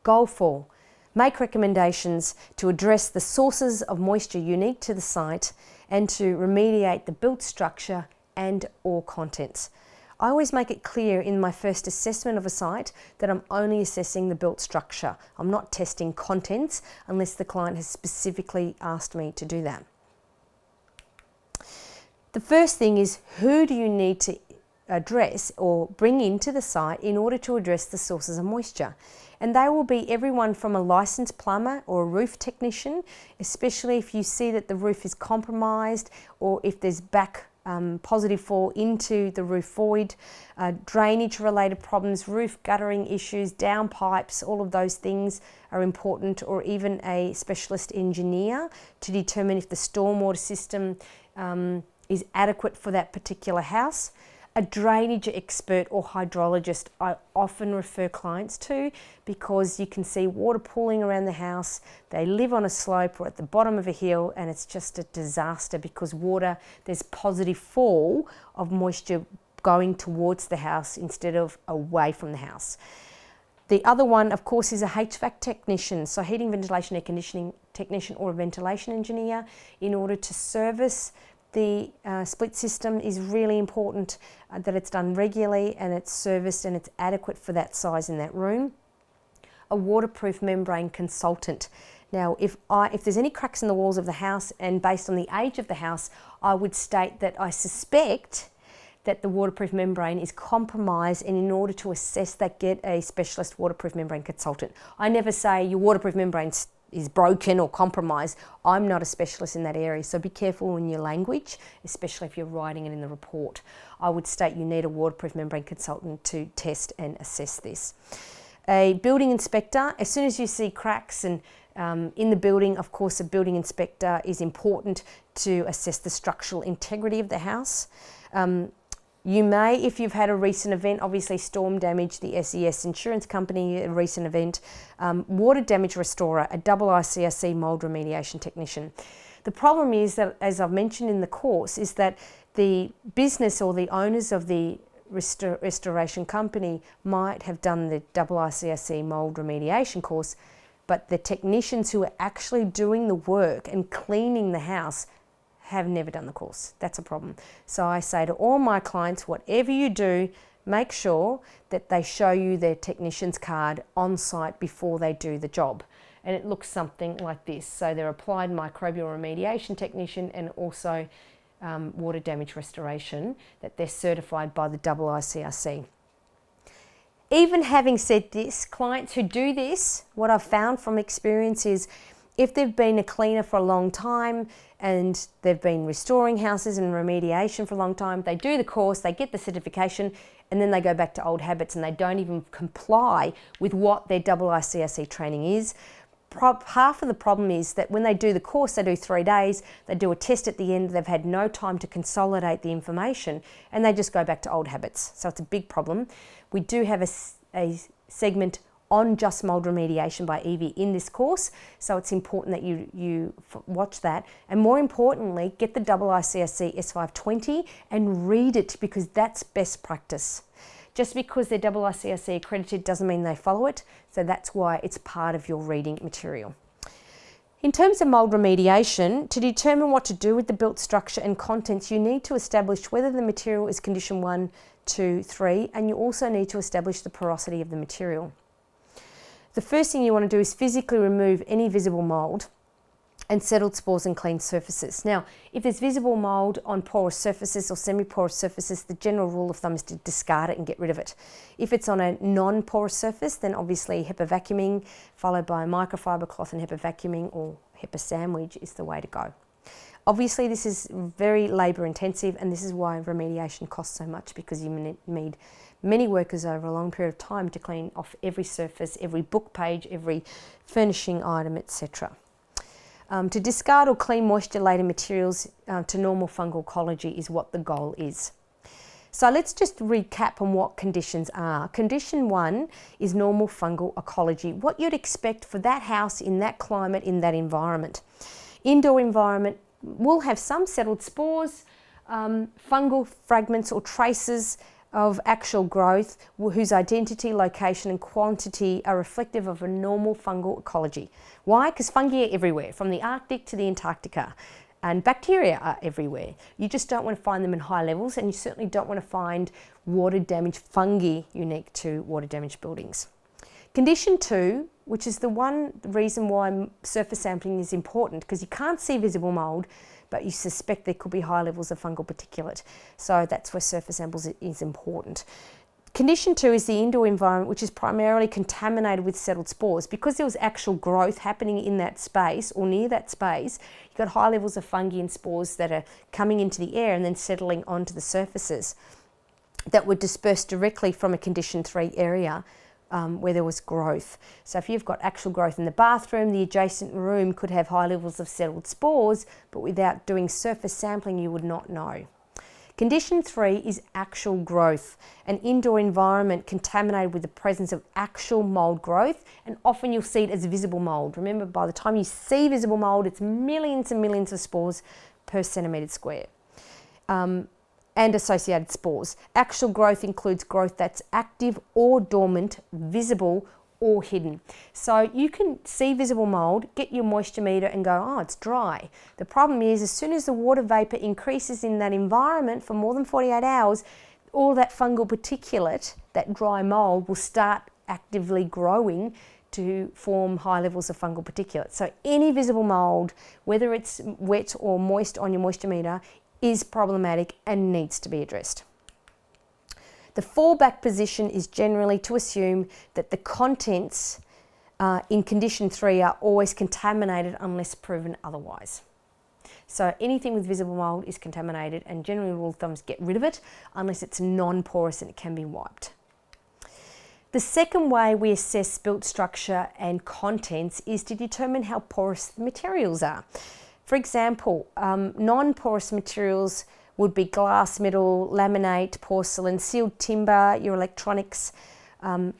Goal 4, make recommendations to address the sources of moisture unique to the site and to remediate the built structure and or contents. I always make it clear in my first assessment of a site that I'm only assessing the built structure. I'm not testing contents unless the client has specifically asked me to do that. The first thing is, who do you need to address or bring into the site in order to address the sources of moisture? And they will be everyone from a licensed plumber or a roof technician, especially if you see that the roof is compromised or if there's positive fall into the roof void, drainage related problems, roof guttering issues, downpipes, all of those things are important, or even a specialist engineer to determine if the stormwater system is adequate for that particular house. A drainage expert or hydrologist I often refer clients to, because you can see water pooling around the house. They live on a slope or at the bottom of a hill, and it's just a disaster because there's positive fall of moisture going towards the house instead of away from the house. The other one, of course, is a HVAC technician, so heating, ventilation, air conditioning technician or a ventilation engineer. In order to service the split system is really important that it's done regularly and it's serviced and it's adequate for that size in that room. A waterproof membrane consultant. Now, if there's any cracks in the walls of the house, and based on the age of the house, I would state that I suspect that the waterproof membrane is compromised, and in order to assess that, get a specialist waterproof membrane consultant. I never say your waterproof membrane is broken or compromised. I'm not a specialist in that area, so be careful in your language, especially if you're writing it in the report. I would state you need a waterproof membrane consultant to test and assess this. A building inspector, as soon as you see cracks and in the building, of course, a building inspector is important to assess the structural integrity of the house. You may, if you've had a recent event, obviously storm damage, the SES insurance company, a recent event, water damage restorer, a double ICRC mould remediation technician. The problem is that, as I've mentioned in the course, is that the business or the owners of the restoration company might have done the double ICRC mould remediation course, but the technicians who are actually doing the work and cleaning the house have never done the course. That's a problem. So I say to all my clients, whatever you do, make sure that they show you their technician's card on site before they do the job. And it looks something like this. So they're applied microbial remediation technician and also water damage restoration, that they're certified by the double ICRC. Even having said this, clients who do this, what I've found from experience is, if they've been a cleaner for a long time and they've been restoring houses and remediation for a long time, they do the course, they get the certification, and then they go back to old habits and they don't even comply with what their double ICRC training is. Half of the problem is that when they do the course, they do 3 days, they do a test at the end, they've had no time to consolidate the information, and they just go back to old habits. So it's a big problem. We do have a segment on just mould remediation by Evie in this course, so it's important that you watch that, and more importantly, get the double ICRC S520 and read it, because that's best practice. Just because they're double ICRC accredited doesn't mean they follow it, so that's why it's part of your reading material. In terms of mould remediation, to determine what to do with the built structure and contents, you need to establish whether the material is condition 1, 2, 3, and you also need to establish the porosity of the material. The first thing you want to do is physically remove any visible mould and settled spores and clean surfaces. Now, if there's visible mould on porous surfaces or semi-porous surfaces, the general rule of thumb is to discard it and get rid of it. If it's on a non-porous surface, then obviously HEPA vacuuming, followed by microfiber cloth and HEPA vacuuming or HEPA sandwich is the way to go. Obviously, this is very labour intensive, and this is why remediation costs so much, because you need many workers over a long period of time to clean off every surface, every book page, every furnishing item, etc. To discard or clean moisture-laden materials to normal fungal ecology is what the goal is. So let's just recap on what conditions are. Condition 1 is normal fungal ecology, what you'd expect for that house in that climate, in that environment. Indoor environment will have some settled spores, fungal fragments or traces, of actual growth whose identity, location and quantity are reflective of a normal fungal ecology. Why? Because fungi are everywhere, from the Arctic to the Antarctica, and bacteria are everywhere. You just don't want to find them in high levels, and you certainly don't want to find water-damaged fungi unique to water-damaged buildings. Condition 2, which is the reason why surface sampling is important, because you can't see visible mould, but you suspect there could be high levels of fungal particulate. So that's where surface samples is important. Condition 2 is the indoor environment, which is primarily contaminated with settled spores. Because there was actual growth happening in that space or near that space, you've got high levels of fungi and spores that are coming into the air and then settling onto the surfaces that were dispersed directly from a condition 3 area where there was growth. So if you've got actual growth in the bathroom, the adjacent room could have high levels of settled spores, but without doing surface sampling you would not know. Condition 3 is actual growth, an indoor environment contaminated with the presence of actual mould growth, and often you'll see it as visible mould. Remember, by the time you see visible mould, it's millions and millions of spores per centimetre square. And associated spores. Actual growth includes growth that's active or dormant, visible or hidden. So you can see visible mould, get your moisture meter and go, oh, it's dry. The problem is, as soon as the water vapour increases in that environment for more than 48 hours, all that fungal particulate, that dry mould, will start actively growing to form high levels of fungal particulate. So any visible mould, whether it's wet or moist on your moisture meter, is problematic and needs to be addressed. The fallback position is generally to assume that the contents in condition 3 are always contaminated unless proven otherwise. So anything with visible mould is contaminated, and generally rule of thumb is get rid of it unless it's non-porous and it can be wiped. The second way we assess built structure and contents is to determine how porous the materials are. For example, non-porous materials would be glass, metal, laminate, porcelain, sealed timber, your electronics.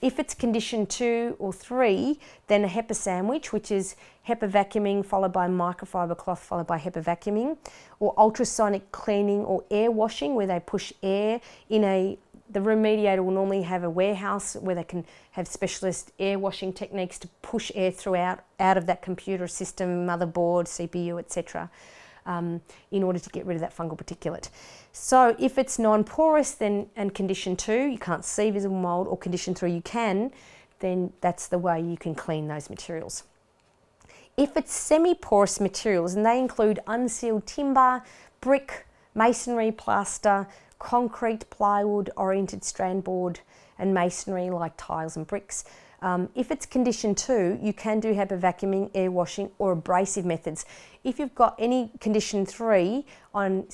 If it's condition 2 or 3, then a HEPA sandwich, which is HEPA vacuuming followed by microfiber cloth followed by HEPA vacuuming, or ultrasonic cleaning or air washing, where they push air in the remediator will normally have a warehouse where they can have specialist air washing techniques to push air throughout out of that computer system, motherboard, CPU, etc., in order to get rid of that fungal particulate. So if it's non-porous, then and condition 2, you can't see visible mould, or condition 3 you can, then that's the way you can clean those materials. If it's semi-porous materials, and they include unsealed timber, brick, masonry, plaster, concrete, plywood, oriented strand board and masonry like tiles and bricks. If it's condition 2, you can do HEPA vacuuming, air washing or abrasive methods. If you've got any condition 3 on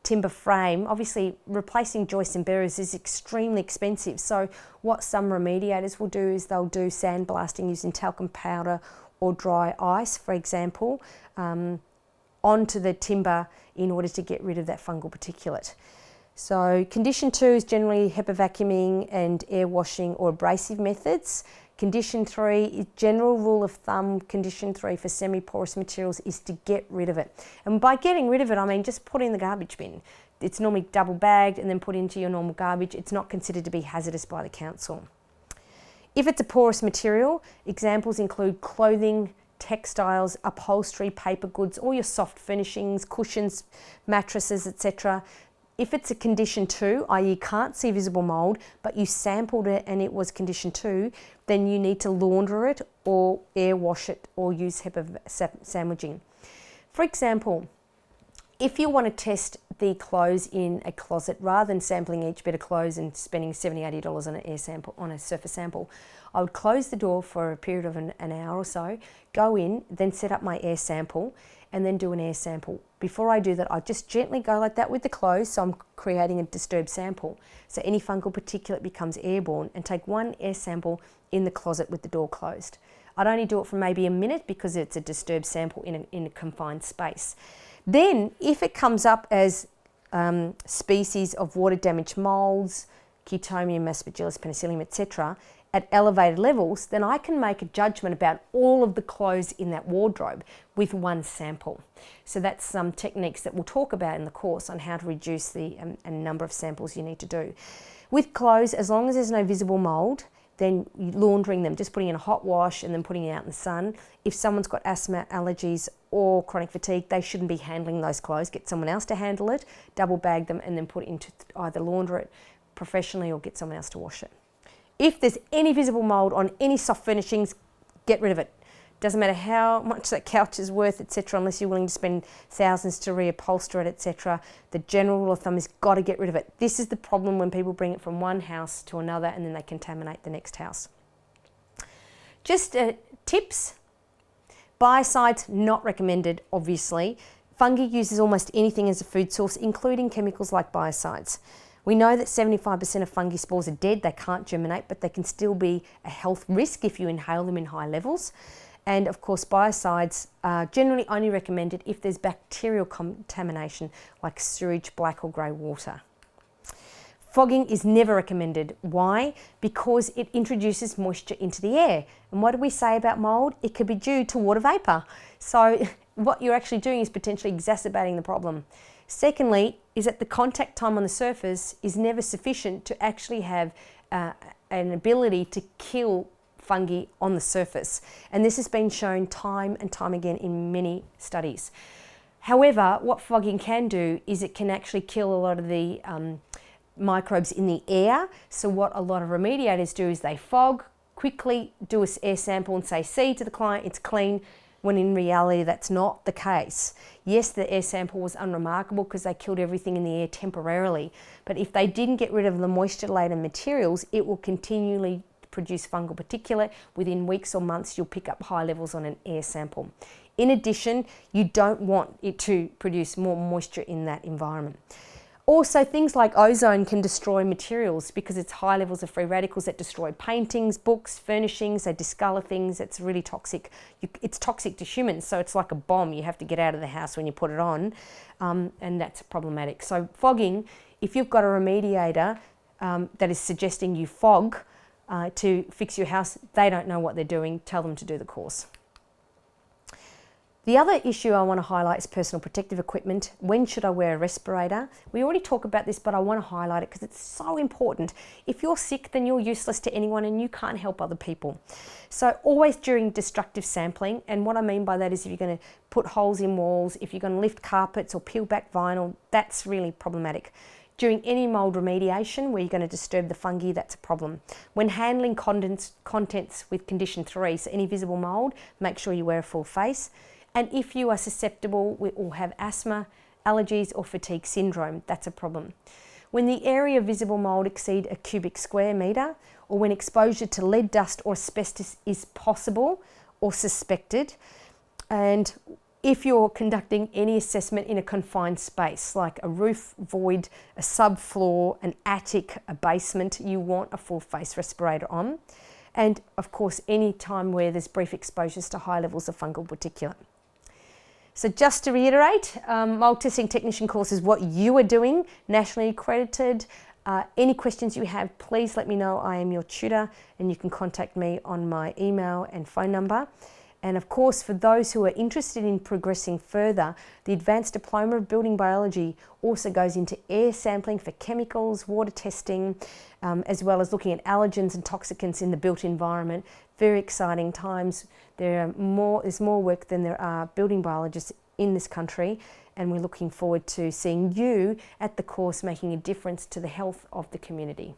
timber frame, obviously replacing joists and bearers is extremely expensive. So what some remediators will do is they'll do sandblasting using talcum powder or dry ice, for example, onto the timber in order to get rid of that fungal particulate. So condition 2 is generally HEPA vacuuming and air washing or abrasive methods. Condition 3, general rule of thumb, condition 3 for semi-porous materials is to get rid of it. And by getting rid of it, I mean just put it in the garbage bin. It's normally double bagged and then put into your normal garbage. It's not considered to be hazardous by the council. If it's a porous material, examples include clothing, textiles, upholstery, paper goods, all your soft furnishings, cushions, mattresses, etc. If it's a condition 2, i.e. you can't see visible mould, but you sampled it and it was condition 2, then you need to launder it or air wash it or use HEPA sandwiching. For example, if you want to test the clothes in a closet, rather than sampling each bit of clothes and spending $70, $80 on an air sample, on a surface sample, I would close the door for a period of an hour or so, go in, then set up my air sample, and then do an air sample. Before I do that, I just gently go like that with the clothes, so I'm creating a disturbed sample. So any fungal particulate becomes airborne, and take one air sample in the closet with the door closed. I'd only do it for maybe a minute because it's a disturbed sample in a confined space. Then, if it comes up as species of water-damaged moulds, Cutomium, Aspergillus, Penicillium, etc., at elevated levels, then I can make a judgment about all of the clothes in that wardrobe with one sample. So that's some techniques that we'll talk about in the course on how to reduce the number of samples you need to do. With clothes, as long as there's no visible mould, then laundering them, just putting in a hot wash and then putting it out in the sun. If someone's got asthma, allergies or chronic fatigue, they shouldn't be handling those clothes. Get someone else to handle it, double bag them and then put it into either launder it professionally or get someone else to wash it. If there's any visible mould on any soft furnishings, get rid of it. Doesn't matter how much that couch is worth, etc., unless you're willing to spend thousands to reupholster it, etc. The general rule of thumb is got to get rid of it. This is the problem when people bring it from one house to another and then they contaminate the next house. Just tips. Biocides, not recommended, obviously. Fungi uses almost anything as a food source, including chemicals like biocides. We know that 75% of fungi spores are dead, they can't germinate, but they can still be a health risk if you inhale them in high levels. And of course, biocides are generally only recommended if there's bacterial contamination like sewage, black or grey water. Fogging is never recommended. Why? Because it introduces moisture into the air. And what do we say about mould? It could be due to water vapour. So what you're actually doing is potentially exacerbating the problem. Secondly, is that the contact time on the surface is never sufficient to actually have an ability to kill fungi on the surface. And this has been shown time and time again in many studies. However, what fogging can do is it can actually kill a lot of the microbes in the air. So what a lot of remediators do is they fog, quickly do an air sample and say, see to the client, it's clean, when in reality that's not the case. Yes, the air sample was unremarkable because they killed everything in the air temporarily, but if they didn't get rid of the moisture-laden materials, it will continually produce fungal particulate. Within weeks or months, you'll pick up high levels on an air sample. In addition, you don't want it to produce more moisture in that environment. Also, things like ozone can destroy materials because it's high levels of free radicals that destroy paintings, books, furnishings, they discolor things. It's really toxic. It's toxic to humans, so it's like a bomb. You have to get out of the house when you put it on, and that's problematic. So fogging, if you've got a remediator that is suggesting you fog to fix your house, they don't know what they're doing. Tell them to do the course. The other issue I want to highlight is personal protective equipment. When should I wear a respirator? We already talked about this, but I want to highlight it because it's so important. If you're sick, then you're useless to anyone and you can't help other people. So always during destructive sampling, and what I mean by that is if you're going to put holes in walls, if you're going to lift carpets or peel back vinyl, that's really problematic. During any mould remediation where you're going to disturb the fungi, that's a problem. When handling contents with condition 3, so any visible mould, make sure you wear a full face. And if you are susceptible or have asthma, allergies or fatigue syndrome, that's a problem. When the area of visible mould exceed a cubic square metre, or when exposure to lead dust or asbestos is possible or suspected, and if you're conducting any assessment in a confined space, like a roof void, a subfloor, an attic, a basement, you want a full face respirator on. And of course, any time where there's brief exposures to high levels of fungal particulate. So just to reiterate, mould testing technician course is what you are doing, nationally accredited. Any questions you have, please let me know. I am your tutor and you can contact me on my email and phone number. And of course, for those who are interested in progressing further, the Advanced Diploma of Building Biology also goes into air sampling for chemicals, water testing, as well as looking at allergens and toxicants in the built environment. Very exciting times. There's more work than there are building biologists in this country, and we're looking forward to seeing you at the course making a difference to the health of the community.